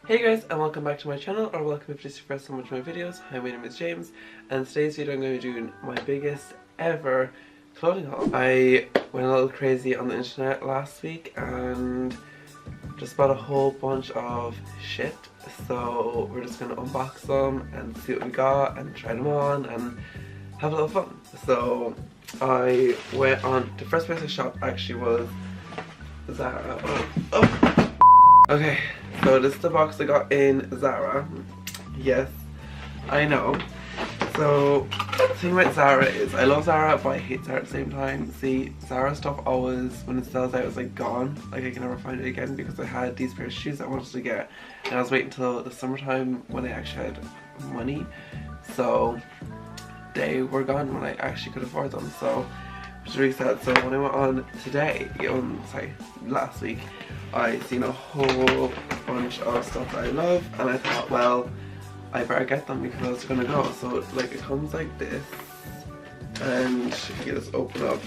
Hey guys, and welcome back to my channel, or welcome if this is your first time watching my videos. Hi, my name is James, and today's video I'm going to be doing my biggest ever clothing haul. I went a little crazy on the internet last week and just bought a whole bunch of shit, so we're just going to unbox them and see what we got and try them on and have a little fun. So I went on, the first place I shopped actually was Zara. Okay, so this is the box I got in Zara. Yes, I know. So the thing about Zara is I love Zara but I hate Zara at the same time. See, Zara stuff always, when it sells out, it's like gone. Like I can never find it again because I had these pair of shoes that I wanted to get and I was waiting until the summertime when I actually had money. So they were gone when I actually could afford them. So which is really sad. So when I went on today, last week, I seen a whole bunch of stuff that I love and I thought, well, I better get them because it's gonna go. So like it comes like this, and you just open up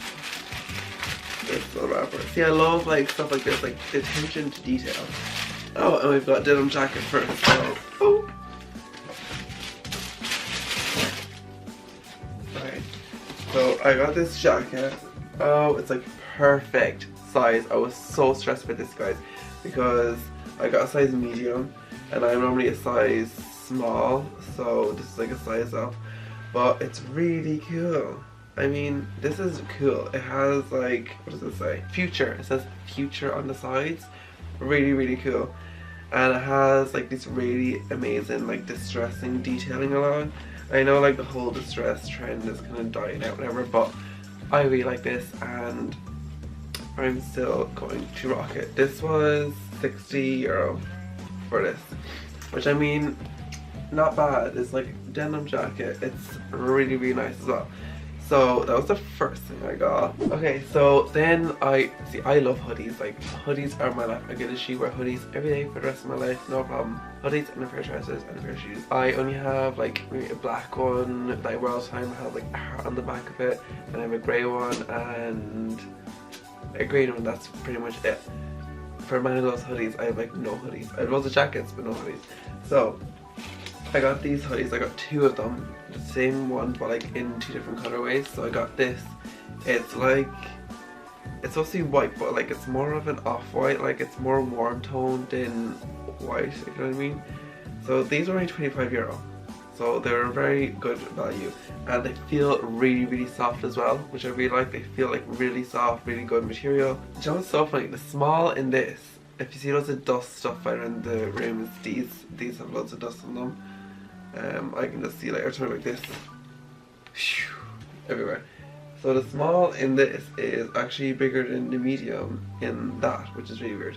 this little wrapper. See, I love like stuff like this, like the attention to detail. Oh, and we've got denim jacket first. So right. So I got this jacket. Oh, it's like perfect size. I was so stressed with this, guys, because I got a size medium and I'm normally a size small, so this is like a size up, but it's really cool. I mean, this is cool. It has like, what does it say? Future. It says future on the sides. Really, really cool. And it has like this really amazing like distressing detailing along. I know like the whole distress trend is kind of dying out, whatever, but I really like this and I'm still going to rock it. This was €60 for this, which I mean, not bad. It's like denim jacket. It's really, really nice as well. So that was the first thing I got. Okay, so then I love hoodies. Like hoodies are my life. I get to wear hoodies every day for the rest of my life, no problem. Hoodies and a pair of trousers and a pair of shoes. I only have like maybe a black one that I wear all the time. I have like a heart on the back of it, and I have a grey one and a green one. That's pretty much it. For many of those hoodies, I have like no hoodies. I have loads of jackets but no hoodies. So I got these hoodies. I got two of them, the same one but like in two different colorways. So I got this. It's like, it's supposed to be white but like it's more of an off-white, like it's more warm toned than white, if you know what I mean. So these were only €25, so they're a very good value and they feel really, really soft as well, which I really like. They feel like really soft, really good material. You know what's so funny? The small in this, if you see loads of dust stuff around the rims, these have loads of dust on them. I can just see like every time like this, everywhere. So the small in this is actually bigger than the medium in that, which is really weird.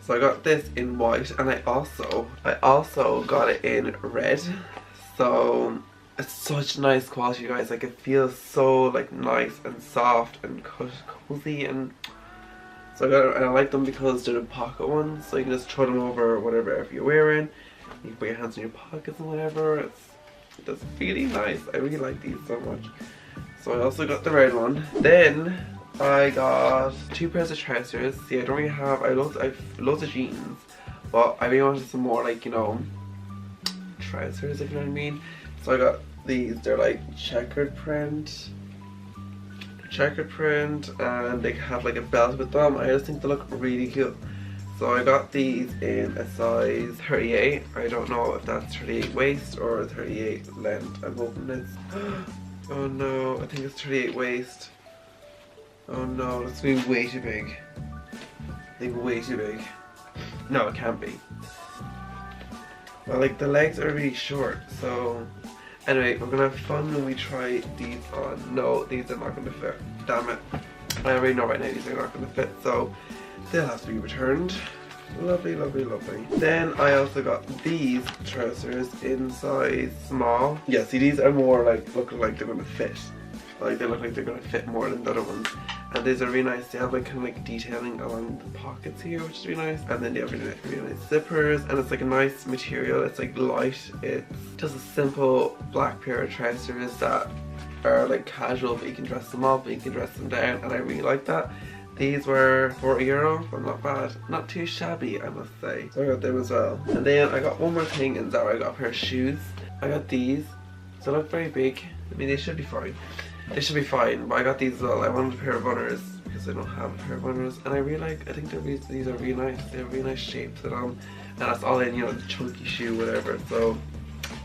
So I got this in white and I also got it in red. So it's such nice quality, guys. Like it feels so like nice and soft and cozy, and so I got it, and I like them because they're the pocket ones, so you can just throw them over whatever you're wearing. You can put your hands in your pockets and whatever. It's really nice. I really like these so much. So I also got the red one. Then I got two pairs of trousers. See, I don't really have, I have loads of jeans, but I really wanted some more like, you know, trousers, if you know what I mean. So I got these. They're like checkered print, and they have like a belt with them. I just think they look really cool. So I got these in a size 38. I don't know if that's 38 waist or 38 length. I'm hoping it's oh no, I think it's 38 waist. Oh no, that's gonna be way too big. I think way too big. No, it can't be. Well, like the legs are really short, so anyway, we're gonna have fun when we try these on. No, these are not gonna fit. Damn it. I already know right now these are not gonna fit, so they'll have to be returned. Lovely, lovely, lovely. Then I also got these trousers in size small. Yeah, see, these are more like, looking like they're gonna fit. Like they look like they're gonna fit more than the other ones. And these are really nice. They have like kind of like detailing along the pockets here, which is really nice. And then they have really nice zippers, and it's like a nice material. It's like light. It's just a simple black pair of trousers that are like casual, but you can dress them up, but you can dress them down, and I really like that. These were €40, but not bad. Not too shabby, I must say. So I got them as well. And then I got one more thing in Zara. I got a pair of shoes. I got these. They look very big. I mean, they should be fine. They should be fine, but I got these as well. I wanted a pair of runners because I don't have a pair of runners. And I think these are really nice. They have really nice shapes to them. And that's all in, you know, the chunky shoe, whatever. So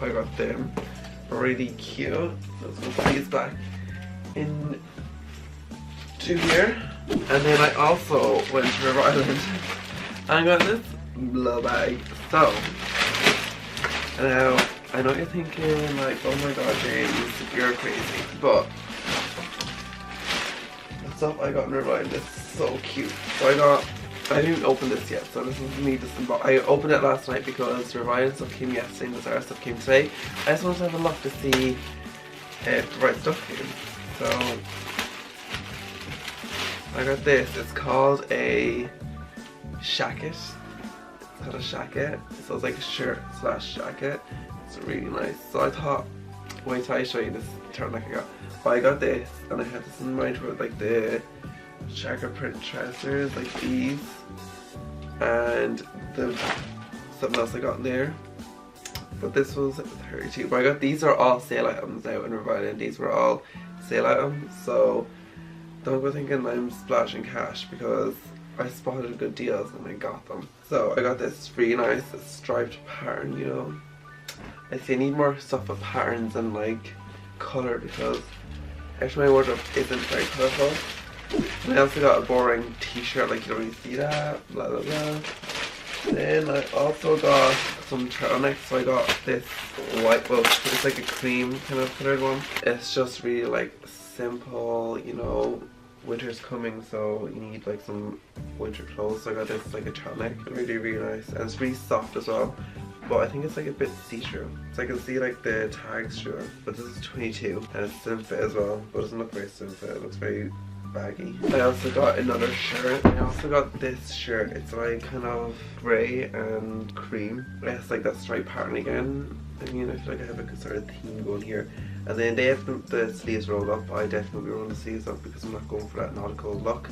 I got them. Really cute. So let's put these back in to here. And then I also went to River Island and got this blow bag. So now I know what you're thinking, like, oh my god, James, you're crazy. But the stuff I got in River Island is so cute. So I didn't open this yet, so this is me just I opened it last night because River Island stuff came yesterday and the Zara stuff came today. I just wanted to have a look to see if the right stuff came. So I got this. It's called a shacket. It's called a shacket. So it's like a shirt slash jacket. It's really nice. So I thought, wait till I show you this turtleneck I got. But I got this, and I had this in mind for like the chakra print trousers, like these, and the something else I got in there. But this was 32. But I got these are all sale items out in River Island. These were all sale items, so don't go thinking I'm splashing cash because I spotted good deals and I got them. So I got this really nice striped pattern, you know. I see I need more stuff with patterns and like colour because actually my wardrobe isn't very colourful. And I also got a boring t-shirt, like you don't really see that, blah blah blah. Then I also got some turtlenecks, so I got this white, well it's like a cream kind of coloured one. It's just really like simple, you know, winter's coming so you need like some winter clothes, so I got this like a turtleneck, really really nice, and it's really soft as well, but I think it's like a bit see-through, so I can see like the tags through it. But this is 22 and it's slim fit as well, but it doesn't look very slim fit, it looks very baggy. I also got another shirt. I also got this shirt. It's like kind of grey and cream. It's like that striped pattern again. I mean, I feel like I have a sort of theme going here. And then they have the sleeves rolled up. I definitely roll the sleeves up because I'm not going for that nautical look.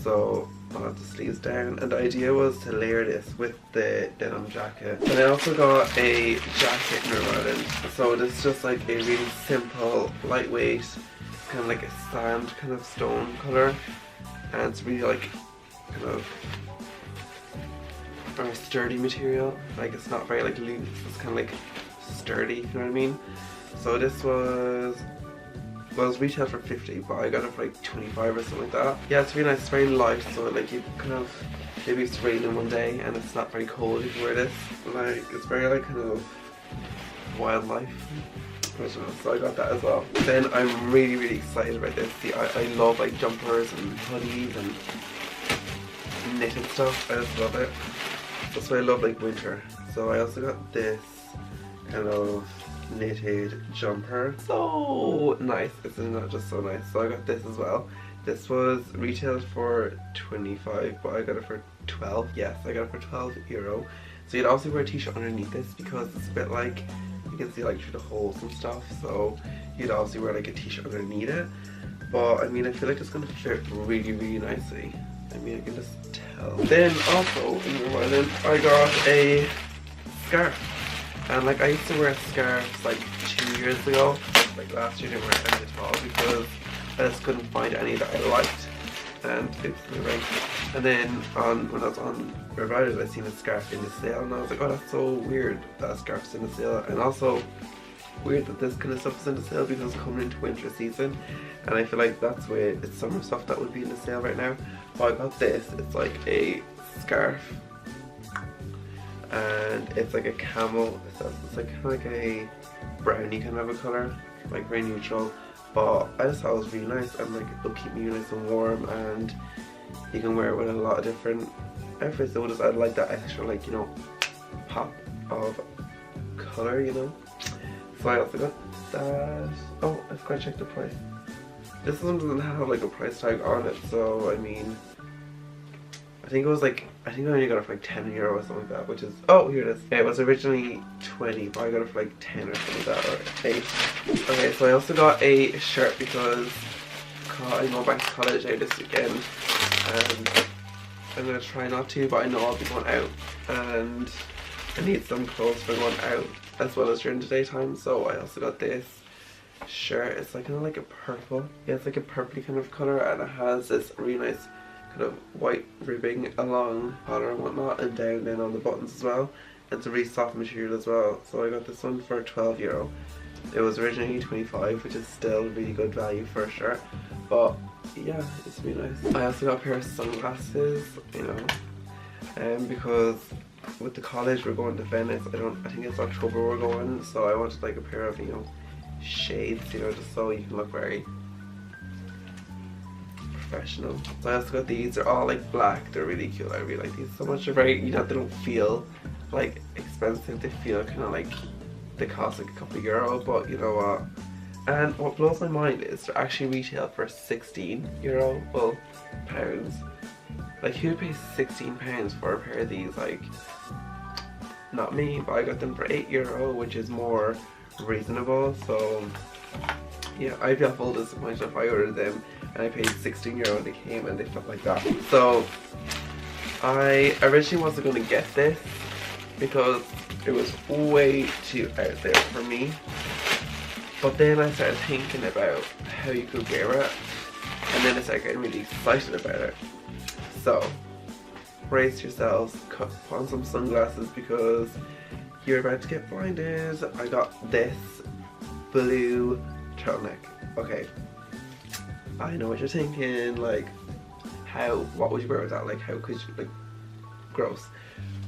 So I'll have the sleeves down. And the idea was to layer this with the denim jacket. And I also got a jacket in River Island. So it's just like a really simple, lightweight, kind of like a sand kind of stone colour, and it's really like kind of a sturdy material, like it's not very like loose, it's kind of like sturdy, you know what I mean? So this was, well, it was retail for 50, but I got it for like 25 or something like that. Yeah, it's really nice, it's very light, so like you kind of, maybe it's raining one day and it's not very cold if you wear this, like it's very like kind of wildlife. So I got that as well. Then I'm really really excited about this. See, I love like jumpers and hoodies and knitted stuff. I just love it. That's why I love like winter. So I also got this kind of knitted jumper. So nice. Isn't that just so nice? So I got this as well. This was retailed for 25, but I got it for 12. Yes, I got it for €12. So you'd also wear a t-shirt underneath this because it's a bit like, you can see like through the holes and stuff, so you'd obviously wear like a t-shirt underneath it. But I mean, I feel like it's gonna fit really really nicely. I mean, I can just tell. Then also in River Island I got a scarf, and like I used to wear scarves like 2 years ago. Like last year I didn't wear any at all because I just couldn't find any that I liked. And oops, my ring. And then when I was on River Island, I seen a scarf in the sale, and I was like, oh, that's so weird that a scarf's in the sale, and also weird that this kind of stuff is in the sale because it's coming into winter season, and I feel like that's where it's summer stuff that would be in the sale right now. But I got this. It's like a scarf, and it's like a camel. It's like kind of like a brownie kind of a color, like very neutral. But I just thought it was really nice, and like it'll keep me nice and warm, and you can wear it with a lot of different outfits. So just add like that extra, like, you know, pop of color, you know. So I also got that. Oh, I forgot to check the price. This one doesn't have like a price tag on it, so I mean, I think it was like, I think I only got it for like €10 or something like that, which is, oh, here it is. Yeah, it was originally 20, but I got it for like 10 or something like that, or 8. Okay, so I also got a shirt because I'm going back to college out this weekend, and I'm gonna try not to, but I know I'll be going out and I need some clothes for going out as well as during the daytime. So I also got this shirt. It's like kind of like a purple. Yeah, it's like a purpley kind of color, and it has this really nice kind of white ribbing along collar and whatnot, and down then on the buttons as well. It's a really soft material as well. So I got this one for €12. It was originally 25, which is still really good value for a shirt, but yeah, it's really nice. I also got a pair of sunglasses, you know, because with the college we're going to Venice. I think it's October we're going, so I wanted like a pair of, you know, shades, you know, just so you can look very professional. So I also got these. They're all like black. They're really cute. I really like these so much. They're very, you know, they don't feel like expensive. They feel kind of like they cost like a couple of euro, but you know what? And what blows my mind is they're actually retail for €16. Well, pounds. Like, who pays £16 for a pair of these? Like, not me, but I got them for €8, which is more reasonable. So yeah, I'd be a full disappointed if I ordered them and I paid €16 and they came and they felt like that. So I originally wasn't going to get this because it was way too out there for me. But then I started thinking about how you could wear it, and then I started getting really excited about it. So brace yourselves, put on some sunglasses because you're about to get blinded. I got this blue turtleneck. Okay, I know what you're thinking, like, what would you wear with that? Like, how could you, like, gross.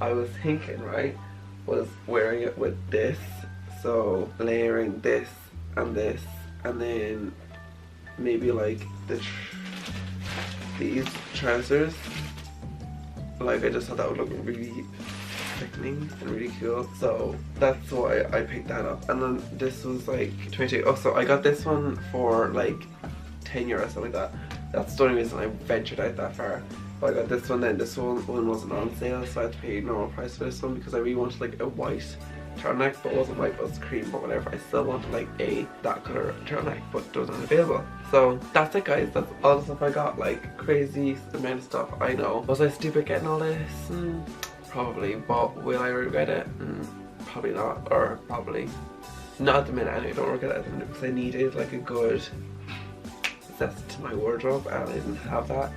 I was thinking, right, was wearing it with this, so layering this and this, and then maybe like these trousers. Like, I just thought that would look really sickening and really cool, so that's why I picked that up. And then this was like 22. Oh, so I got this one for like €10, something like that. That's the only reason I ventured out that far. But I got this one, then this one wasn't on sale, so I had to pay normal price for this one because I really wanted like a white turtleneck, but it wasn't white, but it was cream, but whatever. I still wanted like that colour turtleneck, but it wasn't available. So that's it, guys. That's all the stuff I got. Like, crazy amount of stuff, I know. Was I stupid getting all this? Probably, but will I regret it? Probably not, or probably not at the minute. Anyway, don't regret it at the minute because I needed like a good zest to my wardrobe and I didn't have that.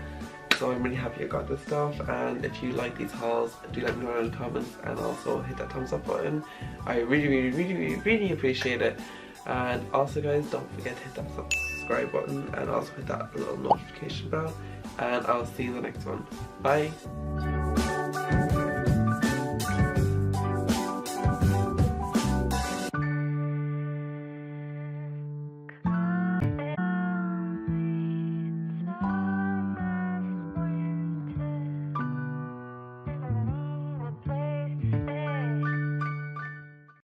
So I'm really happy I got this stuff, and if you like these hauls, do let me know in the comments, and also hit that thumbs up button. I really appreciate it. And also, guys, don't forget to hit that subscribe button and also hit that little notification bell, and I'll see you in the next one. Bye.